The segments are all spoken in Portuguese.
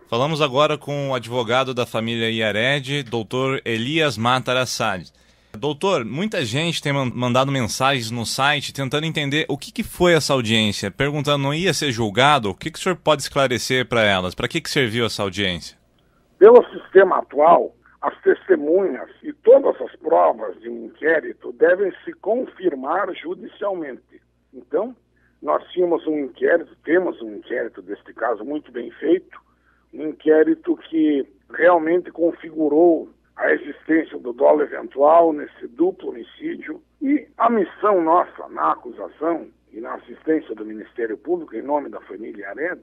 Falamos agora com o advogado da família Yared, doutor Elias Matarassade. Doutor, muita gente tem mandado mensagens no site tentando entender o que foi essa audiência, perguntando, não ia ser julgado? O que o senhor pode esclarecer para elas? Para que serviu essa audiência? Pelo sistema atual, as testemunhas e todas as provas de um inquérito devem se confirmar judicialmente. Então, nós temos um inquérito deste caso muito bem feito, um inquérito que realmente configurou a existência do dolo eventual nesse duplo homicídio, e a missão nossa na acusação e na assistência do Ministério Público em nome da família Yared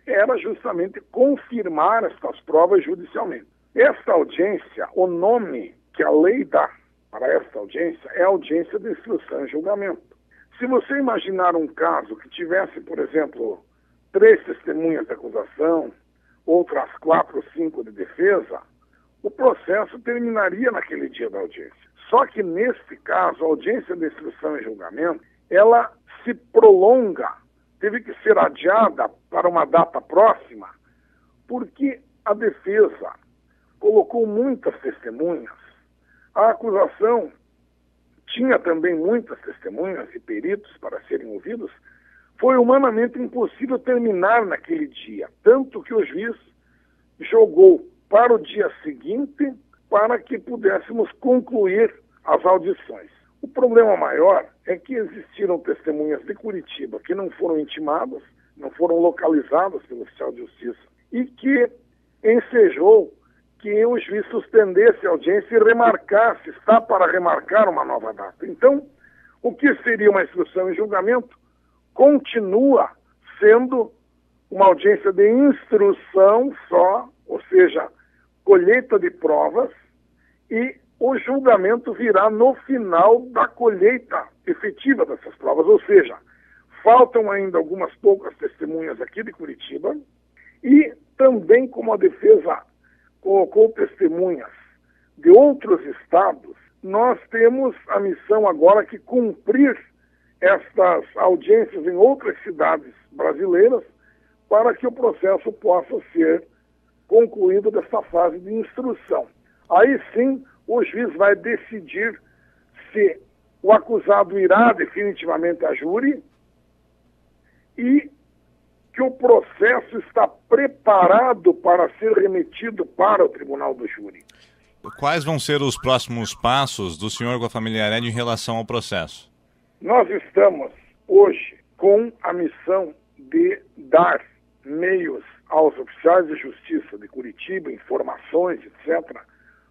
era justamente confirmar estas provas judicialmente. Esta audiência, o nome que a lei dá para esta audiência é audiência de instrução e julgamento. Se você imaginar um caso que tivesse, por exemplo, 3 testemunhas de acusação, outras 4 ou 5 de defesa, o processo terminaria naquele dia da audiência. Só que, neste caso, a audiência de instrução e julgamento, ela se prolonga, teve que ser adiada para uma data próxima, porque a defesa colocou muitas testemunhas. A acusação tinha também muitas testemunhas e peritos para serem ouvidos. Foi humanamente impossível terminar naquele dia, tanto que o juiz jogou para o dia seguinte para que pudéssemos concluir as audições. O problema maior é que existiram testemunhas de Curitiba que não foram intimadas, não foram localizadas pelo oficial de justiça e que ensejou que o juiz suspendesse a audiência e remarcasse, está para remarcar uma nova data. Então, o que seria uma instrução e julgamento continua sendo uma audiência de instrução só, ou seja, colheita de provas, e o julgamento virá no final da colheita efetiva dessas provas, ou seja, faltam ainda algumas poucas testemunhas aqui de Curitiba, e também, como a defesa colocou testemunhas de outros estados, nós temos a missão agora que cumprir estas audiências em outras cidades brasileiras para que o processo possa ser concluído dessa fase de instrução. Aí sim, o juiz vai decidir se o acusado irá definitivamente a júri e que o processo está preparado para ser remetido para o tribunal do júri. Quais vão ser os próximos passos do senhor com a família Yared em relação ao processo? Nós estamos hoje com a missão de dar meios aos oficiais de justiça de Curitiba, informações, etc.,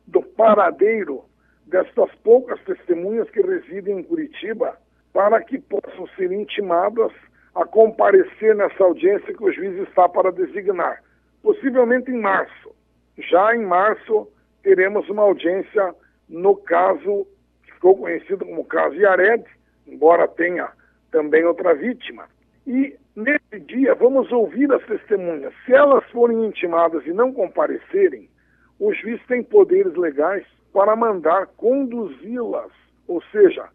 do paradeiro destas poucas testemunhas que residem em Curitiba, para que possam ser intimadas a comparecer nessa audiência que o juiz está para designar, possivelmente em março. Já em março teremos uma audiência no caso que ficou conhecido como caso Yared, embora tenha também outra vítima. E nesse dia vamos ouvir as testemunhas. Se elas forem intimadas e não comparecerem, o juiz tem poderes legais para mandar conduzi-las, ou seja,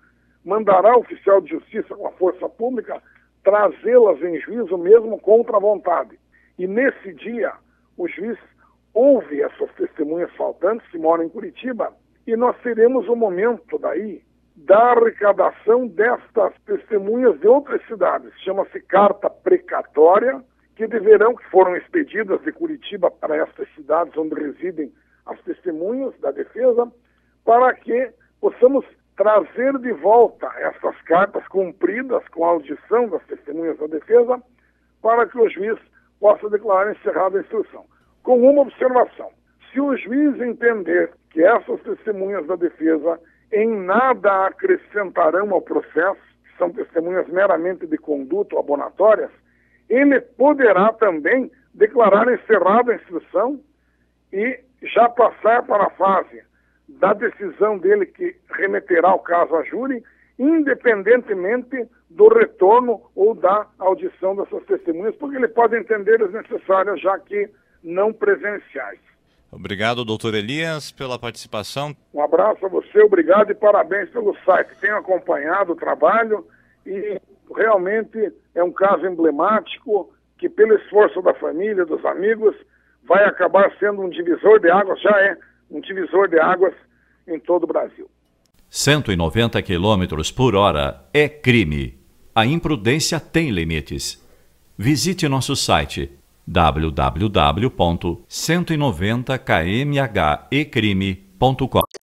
mandará o oficial de justiça com a força pública trazê-las em juízo mesmo contra a vontade. E nesse dia, o juiz ouve essas testemunhas faltantes que moram em Curitiba e nós teremos o momento daí da arrecadação destas testemunhas de outras cidades. Chama-se carta precatória, que foram expedidas de Curitiba para estas cidades onde residem as testemunhas da defesa, para que possamos trazer de volta essas cartas cumpridas com a audição das testemunhas da defesa, para que o juiz possa declarar encerrada a instrução. Com uma observação: se o juiz entender que essas testemunhas da defesa em nada acrescentarão ao processo, que são testemunhas meramente de conduta ou abonatórias, ele poderá também declarar encerrada a instrução e já passar para a fase da decisão dele que remeterá o caso a júri, independentemente do retorno ou da audição dessas testemunhas, porque ele pode entender as necessárias, já que não presenciais. Obrigado, doutor Elias, pela participação. Um abraço a você, obrigado e parabéns pelo site. Tenho acompanhado o trabalho e realmente é um caso emblemático que, pelo esforço da família, dos amigos, vai acabar sendo um divisor de águas, já é um divisor de águas em todo o Brasil. 190 km por hora é crime. A imprudência tem limites. Visite nosso site www.190kmhecrime.com